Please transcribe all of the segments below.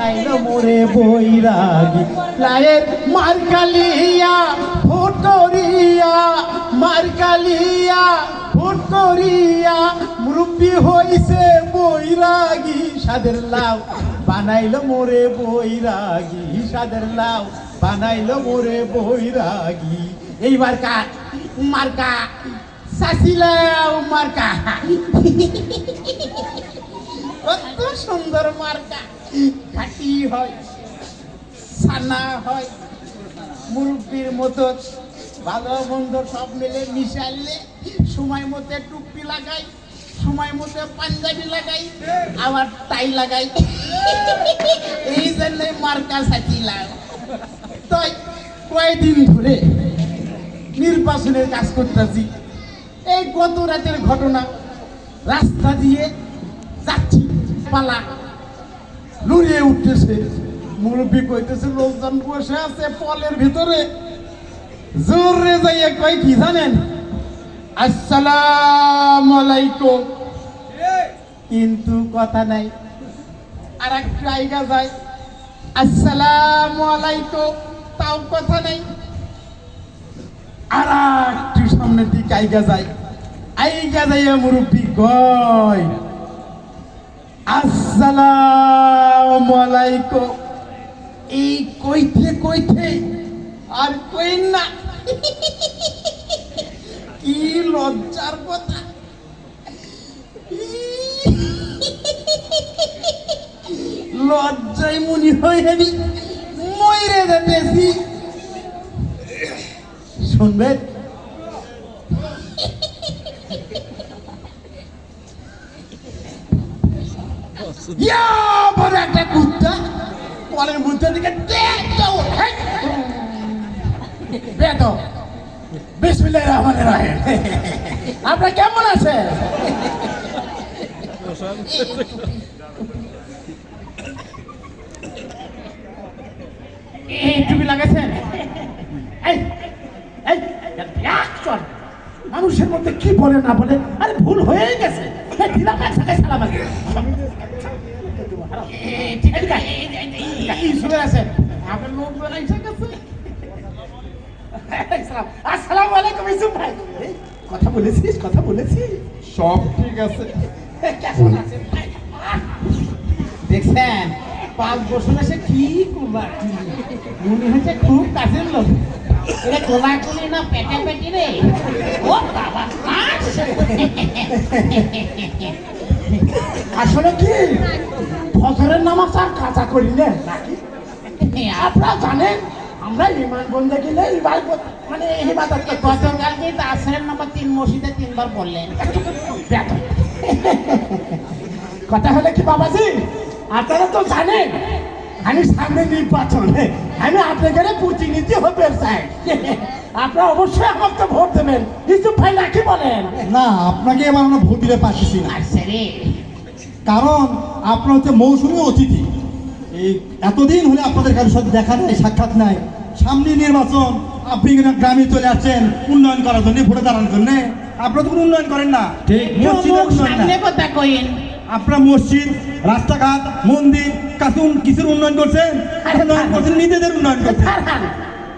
বানাইলো মোরে বৈরাগী লায়ের মার্কালিয়া ভোট করিয়া মার্কালিয়া ভোট করিয়া মুরব্বী হইছে বৈরাগী সাদের লাউ বানাইলো মোরে বৈরাগী সাদের লাউ বানাইলো মোরে বৈরাগী এইবার কার মার্কা সাসিলাও মার্কা কত সুন্দর মার্কা ঘাটি হয় সানা হয় মুরব্বীর মতো ভালো মন্দ সব মিলে মিশাইলে সময় মতো টুপি লাগাই সময় মতো পাঞ্জাবি লাগাই আবার টাই লাগাই এই জন্যই মার্কা সাচিলাম তাই কয়েকদিন ধরে নির্বাচনের কাজ করতেছি এই গত রাতের ঘটনা রাস্তা দিয়ে যাচ্ছি পালা লুড়িয়ে উঠতেছে মুরব্বী কইতেছে লোকজন বসে আছে পলের ভিতরে জোরে যাইয়া কয় কি জানেন আসসালামু আলাইকুম কিন্তু কথা নাই আর একটু আইগা যায় আসসালামু আলাইকুম তাও কথা নাই আর একটু সামনের দিকে আইগা যাইয়া মুরব্বী কয় আসসালামু আলাইকুম এই কইতে আর কই না কি লজ্জার কথা লজ্জায় মনি হয়ে আমি মরে যেতেছি শুনবেন বড় একটা কুত্তা কলের মধ্যে দিকে বেদ বিসমিল্লাহির রহমানির রহিম আপনারা কেমন আছেন এই টুপি লাগাইছেন মানুষের মধ্যে কি বলে না বলে আরে ভুল হয়ে গেছে কথা বলেছিস সব ঠিক আছে। দেখছেন 5 বছর এসে কি করবা মনে হচ্ছে খুব কাছের লোক এটা কোলাকুলি না পেটে পেটি রে ও বাবা আসলে কি ফজরের নামাজ আর কাজা করিলে নাকি আপনারা জানেন আমরা ইমান বন্ধে গেলে মানে ইবাদত করতে গতকালকে আসরের নামাজ 3 মসজিদে 3 বার বললেন কথা হলে কি বাবাজি আপনারা তো জানেন আমি সামনে নির্বাচন আমি আপনাদের প্রতিনিধি হতে চাই আপনারা অবশ্যই আমাকে ভোট দেবেন ইউসুফ ভাই নাকি বলেন না আপনাকে এবার আমরা ভোট দিতে পারতেছি না কারণ আপনার হচ্ছে মৌসুমী অতিথি এই এতদিন হলে আপনাদের কারোর সাথে দেখা নাই সাক্ষাৎ নাই সামনে নির্বাচন আপনি গ্রামে চলে আসছেন উন্নয়ন করার জন্য ভোটে দাঁড়ানোর জন্য আপনারা তো কোনো উন্নয়ন করেন না ঠিক আপনারা মসজিদ রাস্তাঘাট মন্দির কাসুন কিছুর উন্নয়ন করছেন নিজেদের উন্নয়ন করছেন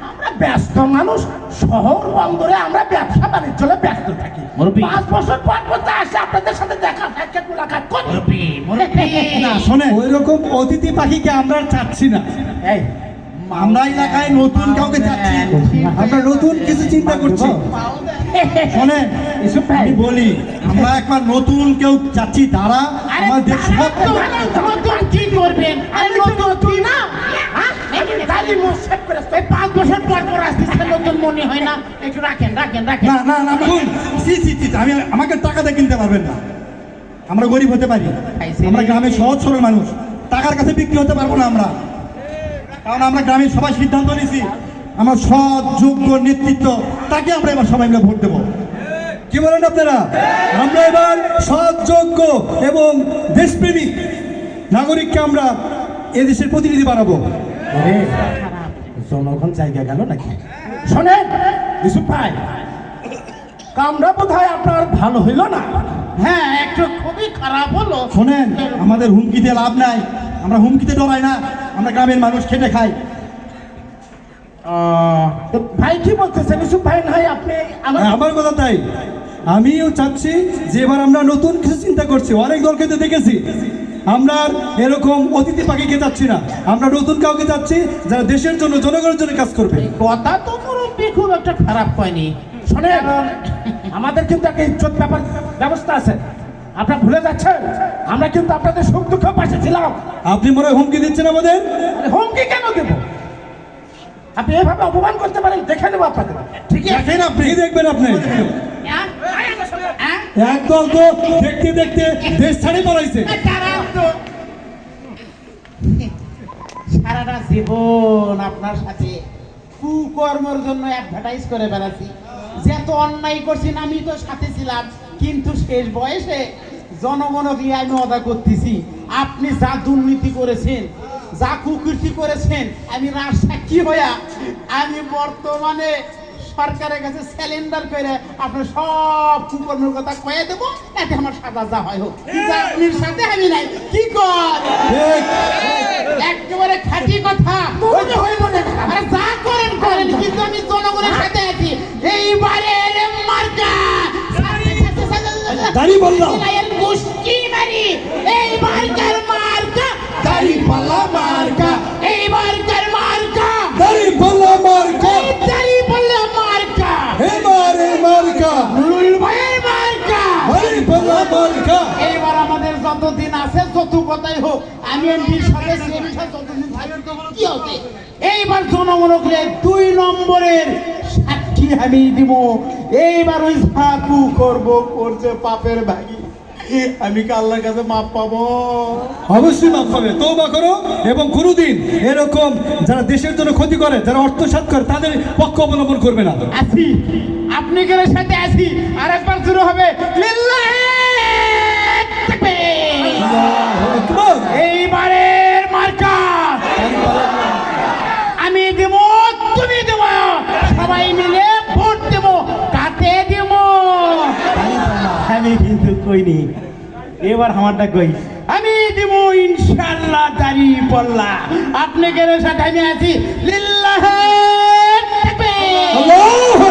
আমরা ব্যস্ত মানুষ শহর বন্দরে আমরা ব্যবসা বাণিজ্যে ব্যস্ত থাকি 5 বছর পর আসে আপনাদের সাথে দেখা সাক্ষাৎ মুলাকাত করবি না শোনেন ওই রকম অতিথি পাখিকে আমরা চাচ্ছি না এই আমরা এলাকায় নতুন কাউকে চাচ্ছি আমরা নতুন কিছু চিন্তা করছি শোনেন আমি বলি আমরা একবার নতুন কেউ চাচ্ছি তারা আমাদের নতুন কি করবেন আরে নতুন তুই না গালি মোসেপ করে 5 বছর পর আসছে নতুন মনে হয় না একটু রাখেন না আমি আমাকে টাকাতে কিনতে পারবেন না আমরা গরিব হতে পারি আমরা গ্রামের সহজ সরল মানুষ টাকার কাছে বিক্রি হতে পারবো না আমরা কারণ আমরা গ্রামের সবাই সিদ্ধান্ত নিয়েছি আমার সৎ যোগ্য নেতৃত্ব তাকে আমরা এবার সবাই মিলে ভোট দেবো কি বলেন আপনারা আমরা এবার সৎ যোগ্য এবং দেশপ্রেমিক নাগরিককে আমরা এদেশের প্রতিনিধি বানাবো জনগণ জায়গা গেল নাকি শোনেন ইউসুফ ভাই কামরা বোধহয় আপনার ভালো হইল না হ্যাঁ একটু খুবই খারাপ হলো শোনেন আমাদের হুমকি দিয়ে লাভ নাই আমরা হুমকিতে ডরাই না, আমরা গ্রামের মানুষ খেটে খাই। তো ভাই কি বলতেছেন ইউসুফ ভাই? নাই আপনি আমার কথা তাই, আমিও চাচ্ছি যে এবার আমরা নতুন কিছু চিন্তা করছি। অনেক দলকে তো দেখেছি, আমরা আর এরকম অতিথি পাখিকে চাচ্ছি না, আমরা নতুন কাউকে চাচ্ছি যারা দেশের জন্য জনগণের জন্য কাজ করবে। কথা তো মুরব্বী খুব একটা খারাপ হয়নি। শোনেন, আমাদের কিন্তু একটা ইজ্জত ব্যবস্থা আছে, আপনারা ভুলে যাচ্ছেন। আমরা কিন্তু আপনাদের সুখ দুঃখ পাশে ছিলাম। আপনি মনে হয় হুমকি দিচ্ছেন আমাদের? আরে হুমকি কেন দেব? আপনি এভাবে অপমান করতে পারেন, দেখে নেবো আপনাদের। ঠিক আছে, দেখেন আপনি, কি দেখবেন আপনি? একদল তো দেখতে দেখতে দেশ ছাড়ি পালাইছে। সারাটা জীবন আপনার সাথে কুকর্মের জন্য অ্যাডভার্টাইজ করে বেড়াচ্ছি, যত অন্যায় করছি আমি তো সাথে ছিলাম, কিন্তু শেষ বয়সে জনগণকে আমি অদা করতেছি। আপনি যা দুর্নীতি করেছেন, যা কুকীর্তি করেছেন, আমি রাজসাক্ষী হইয়া আমি বর্তমানে সরকারের কাছে স্যালেন্ডার করে আপনার সব কুকর্মের কথা কয়ে দেবো, এতে আমার সাজা যা হয় হোক, কিন্তু আপনার সাথে আমি নাই। কি কর একেবারে খাঁটি কথা, আরে যা করেন করেন, কিন্তু আমি জনগণের সাথে আছি। এইবারে মার্কা দাড়ি বললাম, গোষ্ঠী মারি, এই মার্কার মার্কা দাড়ি পাল্লা মার্কা, এই মার্কার মার্কা দাড়ি পাল্লা মার্কা, দাড়ি পাল্লা মার্কা, এবারে মার্কা নুরুল ভাইয়ের মার্কা, দাড়ি পাল্লা মার্কা। এইবার আমাদের যতদিন আছে, যত কথাই হোক, আমি এমপির সাথে সিএমের সাথে যতদিন থাকবো কি হবে, এইবার জনগণকে 2 নম্বরের সাক্ষী আমি দিব। এইবার ওই সাকু করব করছে পাপের ভাগি, আমি কি আল্লাহর কাছে মাপ পাবো? অবশ্যই মাফ পাবে, তওবা করো এবং কোনোদিন এরকম যারা দেশের জন্য ক্ষতি করে, যারা অর্থসাৎ করে, তাদের পক্ষ অবলম্বন করবে না। আছি, আপনি গেলে সাথে আছি। আরেকবার শুরু হবে লিল্লাহি তাকবীর। আকবার। এইবারের মার্কা আমি দেব, তুমি দেব, সবাই মিলে ভোট দেব। কাতে দেব? আমি কিন্তু কইনি, এবার আমারটা কই, আমি দেব ইনশাআল্লাহ দাড়ি পাল্লা। আপনি গেলে সাথে আমি আছি। লিল্লাহি তাকবীর। আল্লাহু